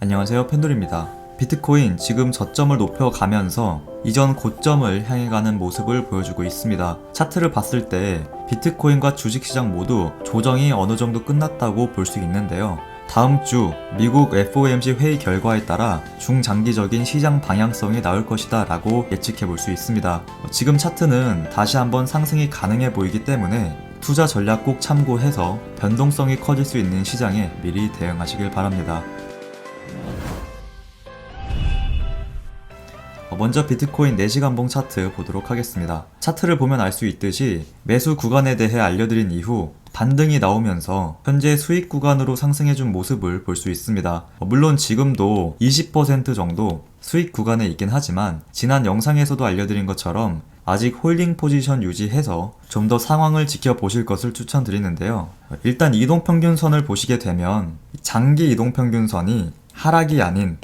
안녕하세요, 펜돌입니다. 비트코인 지금 저점을 높여가면서 이전 고점을 향해 가는 모습을 보여주고 있습니다. 차트를 봤을 때 비트코인과 주식시장 모두 조정이 어느 정도 끝났다고 볼 수 있는데요. 다음 주 미국 FOMC 회의 결과에 따라 중장기적인 시장 방향성이 나올 것이다 라고 예측해 볼 수 있습니다. 지금 차트는 다시 한번 상승이 가능해 보이기 때문에 투자 전략 꼭 참고해서 변동성이 커질 수 있는 시장에 미리 대응하시길 바랍니다. 먼저 비트코인 4시간봉 차트 보도록 하겠습니다. 차트를 보면 알 수 있듯이 매수 구간에 대해 알려드린 이후 반등이 나오면서 현재 수익 구간으로 상승해준 모습을 볼 수 있습니다. 물론 지금도 20% 정도 수익 구간에 있긴 하지만 지난 영상에서도 알려드린 것처럼 아직 홀딩 포지션 유지해서 좀 더 상황을 지켜보실 것을 추천드리는데요. 일단 이동평균선을 보시게 되면 장기 이동평균선이 하락이 아닌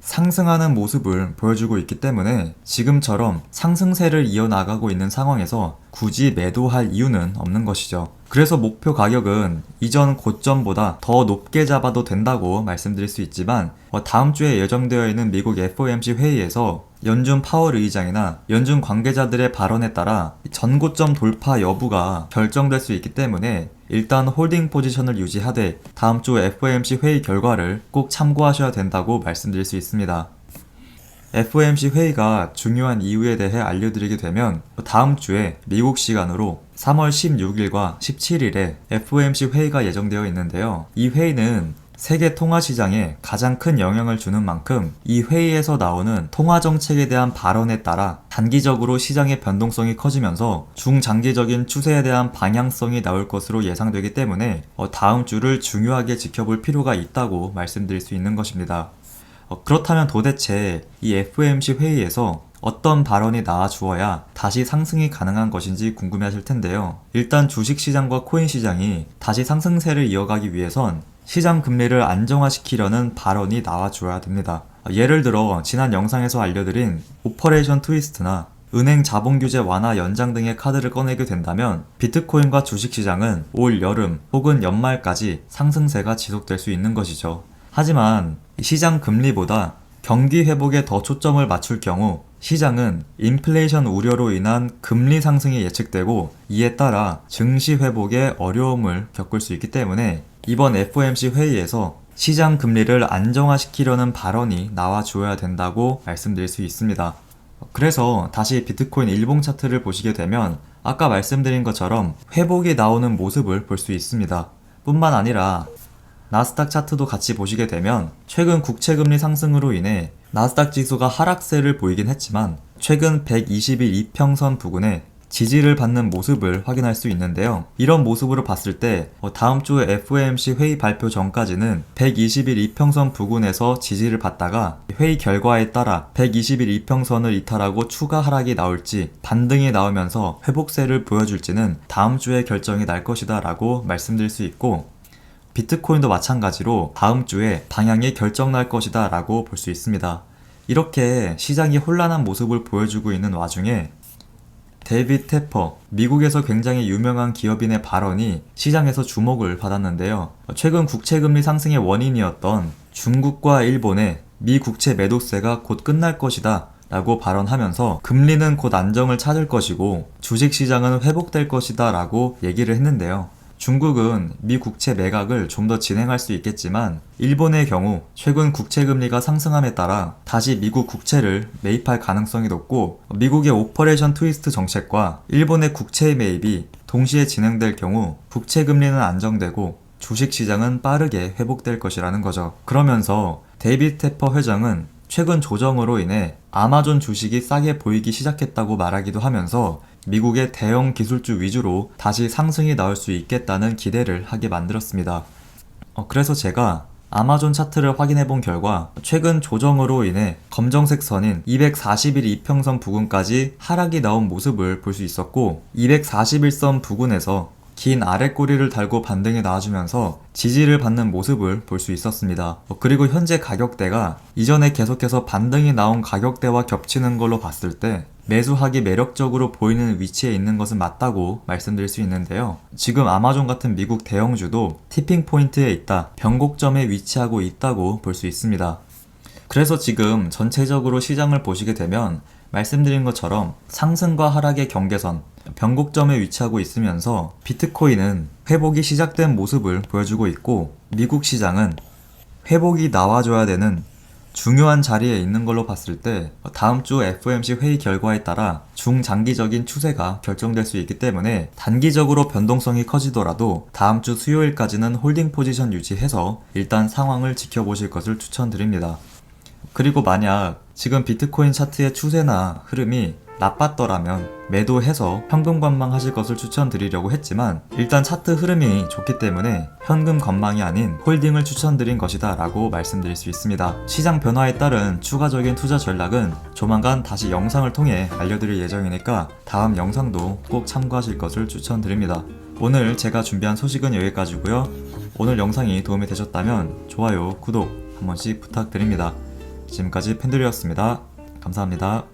상승하는 모습을 보여주고 있기 때문에 지금처럼 상승세를 이어나가고 있는 상황에서 굳이 매도할 이유는 없는 것이죠. 그래서 목표 가격은 이전 고점보다 더 높게 잡아도 된다고 말씀드릴 수 있지만 다음 주에 예정되어 있는 미국 FOMC 회의에서 연준 파월 의장이나 연준 관계자들의 발언에 따라 전고점 돌파 여부가 결정될 수 있기 때문에 일단 홀딩 포지션을 유지하되 다음 주 FOMC 회의 결과를 꼭 참고하셔야 된다고 말씀드릴 수 있습니다. FOMC 회의가 중요한 이유에 대해 알려드리게 되면 다음 주에 미국 시간으로 3월 16일과 17일에 FOMC 회의가 예정되어 있는데요. 이 회의는 세계 통화 시장에 가장 큰 영향을 주는 만큼 이 회의에서 나오는 통화 정책에 대한 발언에 따라 단기적으로 시장의 변동성이 커지면서 중장기적인 추세에 대한 방향성이 나올 것으로 예상되기 때문에 다음 주를 중요하게 지켜볼 필요가 있다고 말씀드릴 수 있는 것입니다. 그렇다면 도대체 이 FOMC 회의에서 어떤 발언이 나와 주어야 다시 상승이 가능한 것인지 궁금해 하실 텐데요. 일단 주식시장과 코인시장이 다시 상승세를 이어가기 위해선 시장 금리를 안정화시키려는 발언이 나와 주어야 됩니다. 예를 들어 지난 영상에서 알려드린 오퍼레이션 트위스트나 은행 자본규제 완화 연장 등의 카드를 꺼내게 된다면 비트코인과 주식시장은 올 여름 혹은 연말까지 상승세가 지속될 수 있는 것이죠. 하지만 시장 금리보다 경기 회복에 더 초점을 맞출 경우 시장은 인플레이션 우려로 인한 금리 상승이 예측되고 이에 따라 증시 회복에 어려움을 겪을 수 있기 때문에 이번 FOMC 회의에서 시장 금리를 안정화시키려는 발언이 나와 주어야 된다고 말씀드릴 수 있습니다. 그래서 다시 비트코인 일봉 차트를 보시게 되면 아까 말씀드린 것처럼 회복이 나오는 모습을 볼 수 있습니다. 뿐만 아니라 나스닥 차트도 같이 보시게 되면 최근 국채금리 상승으로 인해 나스닥 지수가 하락세를 보이긴 했지만 최근 120일 이평선 부근에 지지를 받는 모습을 확인할 수 있는데요. 이런 모습으로 봤을 때 다음 주 FOMC 회의 발표 전까지는 120일 이평선 부근에서 지지를 받다가 회의 결과에 따라 120일 이평선을 이탈하고 추가 하락이 나올지 반등이 나오면서 회복세를 보여줄지는 다음 주에 결정이 날 것이다 라고 말씀드릴 수 있고 비트코인도 마찬가지로 다음 주에 방향이 결정날 것이다 라고 볼 수 있습니다. 이렇게 시장이 혼란한 모습을 보여주고 있는 와중에 데이빗 테퍼, 미국에서 굉장히 유명한 기업인의 발언이 시장에서 주목을 받았는데요. 최근 국채금리 상승의 원인이었던 중국과 일본의 미 국채 매도세가 곧 끝날 것이다 라고 발언하면서 금리는 곧 안정을 찾을 것이고 주식시장은 회복될 것이다 라고 얘기를 했는데요. 중국은 미 국채 매각을 좀 더 진행할 수 있겠지만 일본의 경우 최근 국채금리가 상승함에 따라 다시 미국 국채를 매입할 가능성이 높고 미국의 오퍼레이션 트위스트 정책과 일본의 국채 매입이 동시에 진행될 경우 국채금리는 안정되고 주식시장은 빠르게 회복될 것이라는 거죠. 그러면서 데이빗 테퍼 회장은 최근 조정으로 인해 아마존 주식이 싸게 보이기 시작했다고 말하기도 하면서 미국의 대형 기술주 위주로 다시 상승이 나올 수 있겠다는 기대를 하게 만들었습니다. 그래서 제가 아마존 차트를 확인해 본 결과 최근 조정으로 인해 검정색 선인 241 이평선 부근까지 하락이 나온 모습을 볼 수 있었고 241선 부근에서 긴 아래 꼬리를 달고 반등에 나와주면서 지지를 받는 모습을 볼 수 있었습니다. 그리고 현재 가격대가 이전에 계속해서 반등이 나온 가격대와 겹치는 걸로 봤을 때 매수하기 매력적으로 보이는 위치에 있는 것은 맞다고 말씀드릴 수 있는데요. 지금 아마존 같은 미국 대형주도 티핑 포인트에 있다, 변곡점에 위치하고 있다고 볼 수 있습니다. 그래서 지금 전체적으로 시장을 보시게 되면 말씀드린 것처럼 상승과 하락의 경계선, 변곡점에 위치하고 있으면서 비트코인은 회복이 시작된 모습을 보여주고 있고, 미국 시장은 회복이 나와줘야 되는 중요한 자리에 있는 걸로 봤을 때 다음 주 FOMC 회의 결과에 따라 중장기적인 추세가 결정될 수 있기 때문에 단기적으로 변동성이 커지더라도 다음 주 수요일까지는 홀딩 포지션 유지해서 일단 상황을 지켜보실 것을 추천드립니다. 그리고 만약 지금 비트코인 차트의 추세나 흐름이 나빴더라면 매도해서 현금 관망하실 것을 추천드리려고 했지만 일단 차트 흐름이 좋기 때문에 현금 관망이 아닌 홀딩을 추천드린 것이다 라고 말씀드릴 수 있습니다. 시장 변화에 따른 추가적인 투자 전략은 조만간 다시 영상을 통해 알려드릴 예정이니까 다음 영상도 꼭 참고하실 것을 추천드립니다. 오늘 제가 준비한 소식은 여기까지고요. 오늘 영상이 도움이 되셨다면 좋아요, 구독 한 번씩 부탁드립니다. 지금까지 팬들이었습니다. 감사합니다.